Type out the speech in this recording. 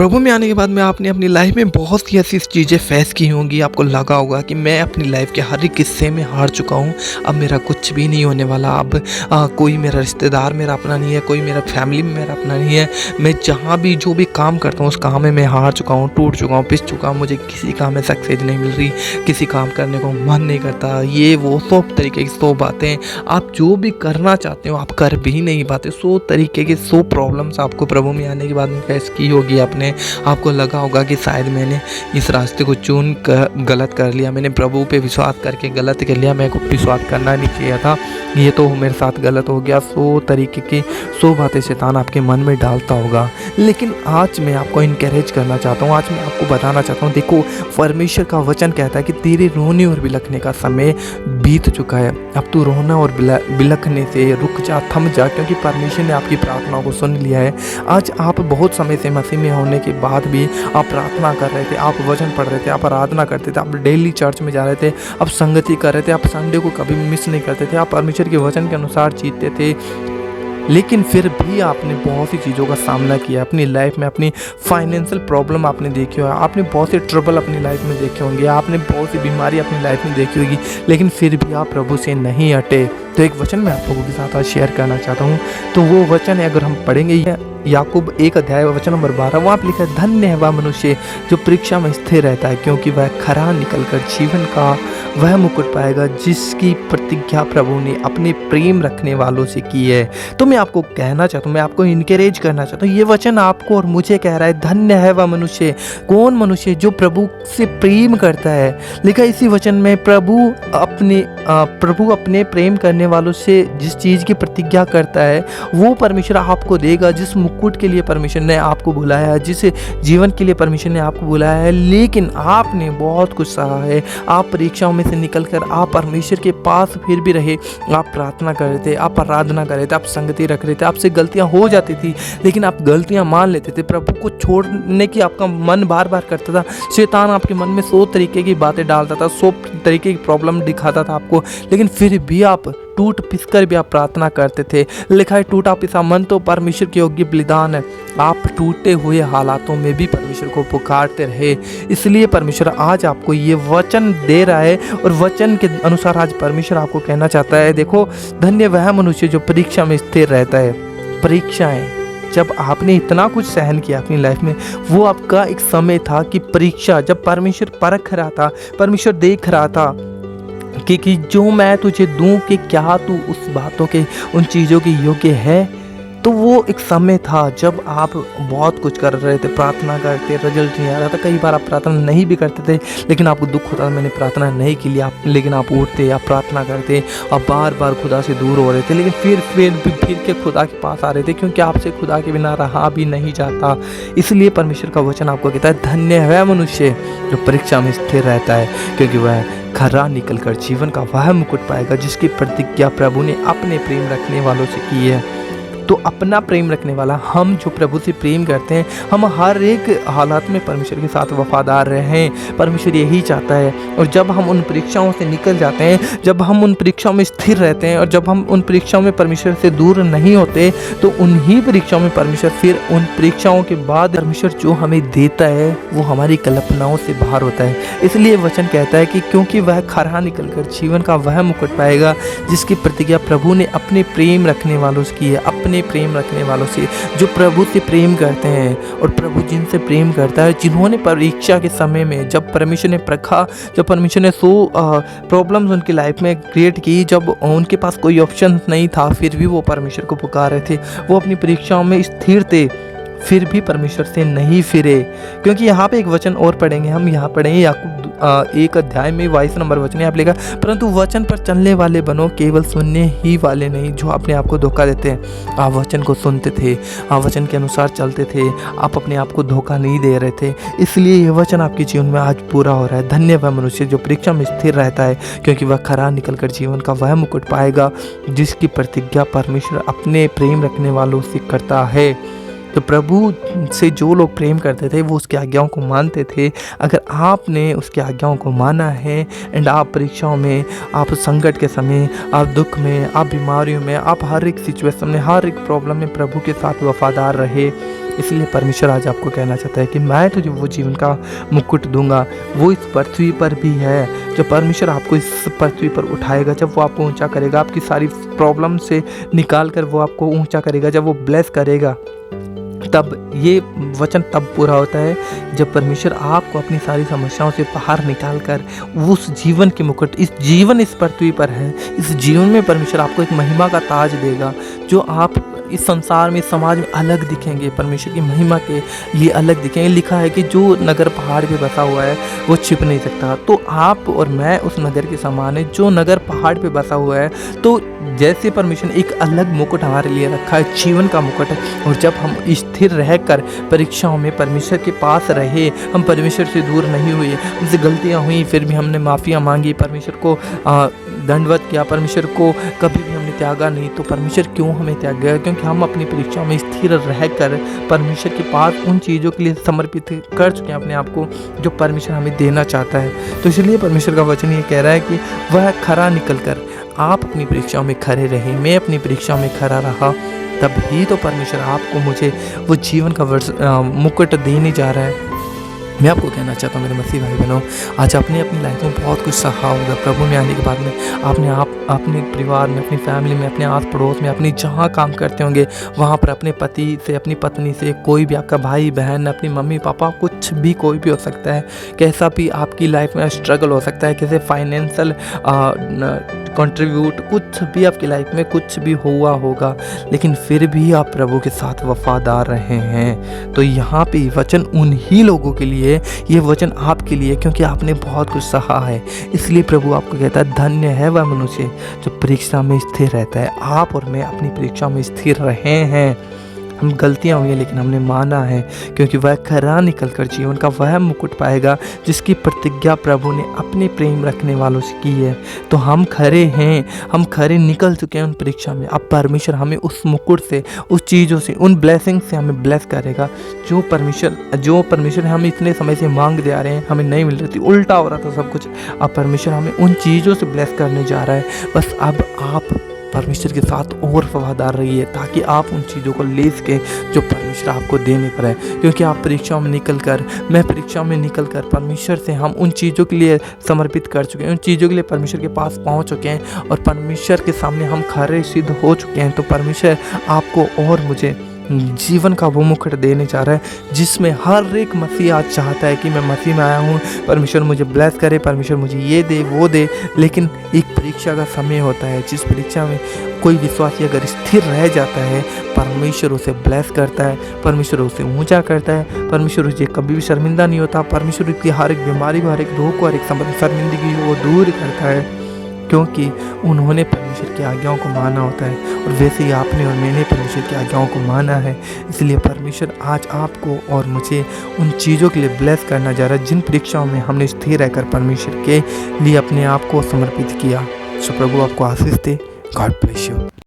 प्रभु में आने के बाद में आपने अपनी लाइफ में बहुत सी ऐसी चीज़ें फेस की होंगी। आपको लगा होगा कि मैं अपनी लाइफ के हर एक किस्से में हार चुका हूँ। अब मेरा कुछ भी नहीं होने वाला। अब कोई मेरा रिश्तेदार मेरा अपना नहीं है, कोई मेरा फैमिली में मेरा अपना नहीं है। मैं जहाँ भी जो भी काम करता हूँ उस काम में मैं हार चुका हूँ, टूट चुका हूँ, पिस चुका हूँ। मुझे किसी काम में सक्सेस नहीं मिल रही, किसी काम करने को मन नहीं करता। ये वो सब तरीके की 100 बातें, आप जो भी करना चाहते हो आप कर भी नहीं पाते। 100 तरीके की 100 प्रॉब्लम्स आपको प्रभु में आने के बाद में फेस की होगी आपने। आपको लगा होगा कि शायद मैंने इस रास्ते को चुन कर गलत कर लिया, मैंने प्रभु पे विश्वास करके गलत कर लिया, मेरे को विश्वास करना नहीं चाहिए था, ये तो मेरे साथ गलत हो गया। 100 तरीके की 100 बातें शैतान आपके मन में डालता होगा। लेकिन आज मैं आपको इनकरेज करना चाहता हूँ, आज मैं आपको बताना चाहता हूँ, देखो परमेश्वर का वचन कहता है कि तेरे रोने और बिलखने का समय बीत चुका है। अब तू रोना और बिलखने से रुक जा, थम जा, क्योंकि परमेश्वर ने आपकी प्रार्थना को सुन लिया है। आज आप बहुत समय से मसीह में होने के बाद भी आप प्रार्थना कर रहे थे, आप वचन पढ़ रहे थे, आप आराधना करते थे, आप डेली चर्च में जा रहे थे, आप संगति कर रहे थे, आप संडे को कभी मिस नहीं करते थे, आप परमेश्वर के वचन के अनुसार जीते थे। लेकिन फिर भी आपने बहुत सी चीज़ों का सामना किया अपनी लाइफ में। अपनी फाइनेंशियल प्रॉब्लम आपने देखी होगा, आपने बहुत से ट्रबल अपनी लाइफ में देखे होंगे, आपने बहुत सी बीमारी अपनी लाइफ में देखी होगी, लेकिन फिर भी आप प्रभु से नहीं हटे। तो एक वचन मैं आप लोगों के साथ आज शेयर करना चाहता हूँ। तो वो वचन है, अगर हम पढ़ेंगे याकूब 1 अध्याय वचन नंबर 12, वहाँ पे लिखा है, धन्य है वह मनुष्य जो परीक्षा में स्थिर रहता है, क्योंकि वह खरा निकलकर जीवन का वह मुकुट पाएगा जिसकी प्रतिज्ञा प्रभु ने अपने प्रेम रखने वालों से की है। तो मैं आपको कहना चाहता हूँ, मैं आपको इनकरेज करना चाहता हूँ, ये वचन आपको और मुझे कह रहा है, धन्य है वह मनुष्य। कौन मनुष्य? जो प्रभु से प्रेम करता है। लिखा इसी वचन में, प्रभु अपने प्रेम करने वालों से जिस चीज़ की प्रतिज्ञा करता है वो परमेश्वर आपको देगा। जिस मुकुट के लिए परमेश्वर ने आपको बुलाया है, जिस जीवन के लिए परमेश्वर ने आपको बुलाया है, लेकिन आपने बहुत कुछ सहा है। आप परीक्षाओं में से निकलकर आप परमेश्वर के पास फिर भी रहे। आप प्रार्थना कर रहे थे, आप आराधना कर रहे थे, आप संगति रख रहे थे, आपसे गलतियां हो जाती थी, लेकिन आप गलतियां मान लेते थे। प्रभु को छोड़ने की आपका मन बार बार करता था। शैतान आपके मन में 100 तरीके की बातें डालता था, 100 तरीके की प्रॉब्लम दिखाता था आपको, लेकिन फिर भी आप टूट पिस कर भी आप प्रार्थना करते थे। लिखा है, टूटा पिसा मन तो परमेश्वर के योग्य बलिदान है। आप टूटे हुए हालातों में भी परमेश्वर को पुकारते रहे, इसलिए परमेश्वर आज आपको ये वचन दे रहा है, और वचन के अनुसार आज परमेश्वर आपको कहना चाहता है, देखो धन्य वह मनुष्य जो परीक्षा में स्थिर रहता है। परीक्षाएं, जब आपने इतना कुछ सहन किया अपनी लाइफ में, वो आपका एक समय था कि परीक्षा, जब परमेश्वर परख रहा था, परमेश्वर देख रहा था कि जो मैं तुझे दूं कि क्या तू उस बातों के, उन चीज़ों के योग्य है। तो वो एक समय था जब आप बहुत कुछ कर रहे थे, प्रार्थना करते, रिजल्ट नहीं आ रहा था। कई बार आप प्रार्थना नहीं भी करते थे, लेकिन आपको दुख होता था, मैंने प्रार्थना नहीं की लिया, लेकिन आप उठते, आप प्रार्थना करते, आप बार बार खुदा से दूर हो रहे थे, लेकिन फिर के खुदा के पास आ रहे थे, क्योंकि आपसे खुदा के बिना रहा भी नहीं जाता। इसलिए परमेश्वर का वचन आपको कहता है, धन्य है मनुष्य जो परीक्षा में स्थिर रहता है, क्योंकि वह खरा निकलकर जीवन का वह मुकुट पाएगा जिसकी प्रतिज्ञा प्रभु ने अपने प्रेम रखने वालों से की है। तो अपना प्रेम रखने वाला, हम जो प्रभु से प्रेम करते हैं, हम हर एक हालात में परमेश्वर के साथ वफादार रहें। परमेश्वर यही चाहता है। और जब हम उन परीक्षाओं से निकल जाते हैं, जब हम उन परीक्षाओं में स्थिर रहते हैं, और जब हम उन परीक्षाओं में परमेश्वर से दूर नहीं होते, तो उन्हीं परीक्षाओं में परमेश्वर, फिर उन परीक्षाओं के बाद परमेश्वर जो हमें देता है वो हमारी कल्पनाओं से बाहर होता है। इसलिए वचन कहता है कि क्योंकि वह खरा निकलकर जीवन का वह मुकुट पाएगा जिसकी प्रतिज्ञा प्रभु ने अपने प्रेम रखने वालों से की है। अपने प्रेम रखने वालों से, जो प्रभु से प्रेम करते हैं, और प्रभु जिनसे प्रेम करता है, जिन्होंने परीक्षा के समय में, जब परमेश्वर ने परखा, जब परमेश्वर ने 100 प्रॉब्लम्स उनकी लाइफ में क्रिएट की, जब उनके पास कोई ऑप्शन नहीं था, फिर भी वो परमेश्वर को पुकार रहे थे, वो अपनी परीक्षाओं में स्थिर थे, फिर भी परमेश्वर से नहीं फिरे। क्योंकि यहाँ पे एक वचन और पढ़ेंगे हम, यहाँ पढ़ेंगे याकूब 1 अध्याय में 22 नंबर वचन है, आप लिखा, परंतु वचन पर चलने वाले बनो, केवल सुनने ही वाले नहीं जो अपने आप को धोखा देते हैं। आप वचन को सुनते थे, आप वचन के अनुसार चलते थे, आप अपने आप को धोखा नहीं दे रहे थे, इसलिए ये वचन आपके जीवन में आज पूरा हो रहा है। धन्य वह मनुष्य जो परीक्षा में स्थिर रहता है, क्योंकि वह खरा निकलकर जीवन का वह मुकुट पाएगा जिसकी प्रतिज्ञा परमेश्वर अपने प्रेम रखने वालों से करता है। तो प्रभु से जो लोग प्रेम करते थे वो उसकी आज्ञाओं को मानते थे। अगर आपने उसकी आज्ञाओं को माना है एंड आप परीक्षाओं में, आप संकट के समय, आप दुख में, आप बीमारियों में, आप हर एक सिचुएशन में, हर एक प्रॉब्लम में प्रभु के साथ वफादार रहे, इसलिए परमेश्वर आज आपको कहना चाहता है कि मैं तुझे वो जीवन का मुकुट दूंगा। वो इस पृथ्वी पर भी है। जब परमेश्वर आपको इस पृथ्वी पर उठाएगा, जब वो आपको ऊंचा करेगा, आपकी सारी प्रॉब्लम से निकाल कर वो आपको ऊंचा करेगा, जब वो ब्लेस करेगा, तब ये वचन तब पूरा होता है जब परमेश्वर आपको अपनी सारी समस्याओं से बाहर निकाल कर उस जीवन के मुकुट, इस जीवन इस पृथ्वी पर है, इस जीवन में परमेश्वर आपको एक महिमा का ताज देगा, जो आप इस संसार में, इस समाज में अलग दिखेंगे, परमेश्वर की महिमा के लिए अलग दिखेंगे। लिखा है कि जो नगर पहाड़ पे बसा हुआ है वो छिप नहीं सकता। तो आप और मैं उस नगर के समान है जो नगर पहाड़ पे बसा हुआ है। तो जैसे परमेश्वर ने एक अलग मुकुट हमारे लिए रखा है, जीवन का मुकुट है, और जब हम स्थिर रहकर परीक्षाओं में परमेश्वर के पास रहे, हम परमेश्वर से दूर नहीं हुए, हमसे गलतियाँ हुई फिर भी हमने माफ़ियाँ मांगी, परमेश्वर को दंडवत किया, परमेश्वर को कभी भी हमने त्यागा नहीं, तो परमेश्वर क्यों हमें त्यागेगा? क्योंकि हम अपनी परीक्षाओं में स्थिर रहकर परमेश्वर के पास उन चीज़ों के लिए समर्पित कर चुके हैं अपने आप को जो परमेश्वर हमें देना चाहता है। तो इसलिए परमेश्वर का वचन ये कह रहा है कि वह खरा निकल कर, आप अपनी परीक्षाओं में खड़े रहें, मैं अपनी परीक्षाओं में खड़ा रहा, तब ही तो परमेश्वर आपको मुझे वो जीवन का मुकुट देने जा रहा है। मैं आपको कहना चाहता हूँ मेरे मसीह भाई बहनों, आज आपने अपनी लाइफ में बहुत कुछ सहा होगा। प्रभु में आने के बाद में आपने अपने परिवार में, अपनी फैमिली में, अपने आस पड़ोस में, अपनी जहाँ काम करते होंगे वहाँ पर अपने पति से, अपनी पत्नी से, कोई भी आपका भाई बहन, अपनी मम्मी पापा, कुछ भी, कोई भी हो सकता है, कैसा भी आपकी लाइफ में स्ट्रगल हो सकता है, कैसे फाइनेंशियल कंट्रीब्यूट, कुछ भी आपकी लाइफ में कुछ भी हुआ होगा, लेकिन फिर भी आप प्रभु के साथ वफादार रहे हैं। तो यहाँ पे वचन उन्हीं लोगों के लिए, ये वचन आपके लिए, क्योंकि आपने बहुत कुछ सहा है। इसलिए प्रभु आपको कहता है धन्य है वह मनुष्य जो परीक्षा में स्थिर रहता है। आप और मैं अपनी परीक्षा में स्थिर रहे हैं। हम गलतियाँ हुई हैं लेकिन हमने माना है, क्योंकि वह खरा निकल कर जीवन का वह मुकुट पाएगा जिसकी प्रतिज्ञा प्रभु ने अपने प्रेम रखने वालों से की है। तो हम खरे हैं, हम खरे निकल चुके हैं उन परीक्षा में। अब परमेश्वर हमें उस मुकुट से, उस चीज़ों से, उन ब्लेसिंग से हमें ब्लेस करेगा जो परमेश्वर हम इतने समय से मांग दे आ रहे हैं, हमें नहीं मिल रही थी, उल्टा हो रहा था सब कुछ। अब परमेश्वर हमें उन चीज़ों से ब्लेस करने जा रहा है। बस अब आप परमेश्वर के साथ और वफादार रहिए ताकि आप उन चीज़ों को ले सकें जो परमेश्वर आपको देने पर है। क्योंकि आप परीक्षाओं में निकल कर, मैं परीक्षाओं में निकल कर परमेश्वर से हम उन चीज़ों के लिए समर्पित कर चुके हैं, उन चीज़ों के लिए परमेश्वर के पास पहुंच चुके हैं और परमेश्वर के सामने हम खरे सिद्ध हो चुके हैं। तो परमेश्वर आपको और मुझे जीवन का वो मुकुट देने जा रहा है जिसमें हर एक मसीह आज चाहता है कि मैं मसीह में आया हूँ, परमेश्वर मुझे ब्लेस करे, परमेश्वर मुझे ये दे वो दे। लेकिन एक परीक्षा का समय होता है जिस परीक्षा में कोई विश्वासी अगर स्थिर रह जाता है, परमेश्वर उसे ब्लेस करता है, परमेश्वर उसे ऊंचा करता है, परमेश्वर उसे कभी भी शर्मिंदा नहीं होता, परमेश्वर की हर एक बीमारी को, हर एक रोग को, हर एक शर्मिंदगी को वो दूर करता है, क्योंकि उन्होंने परमेश्वर की आज्ञाओं को माना होता है। और वैसे ही आपने और मैंने परमेश्वर की आज्ञाओं को माना है। इसलिए परमेश्वर आज आपको और मुझे उन चीज़ों के लिए ब्लेस करना जा रहा है जिन परीक्षाओं में हमने स्थिर रहकर परमेश्वर के लिए अपने आप को समर्पित किया। सो प्रभु आपको आशीष दे। God bless you.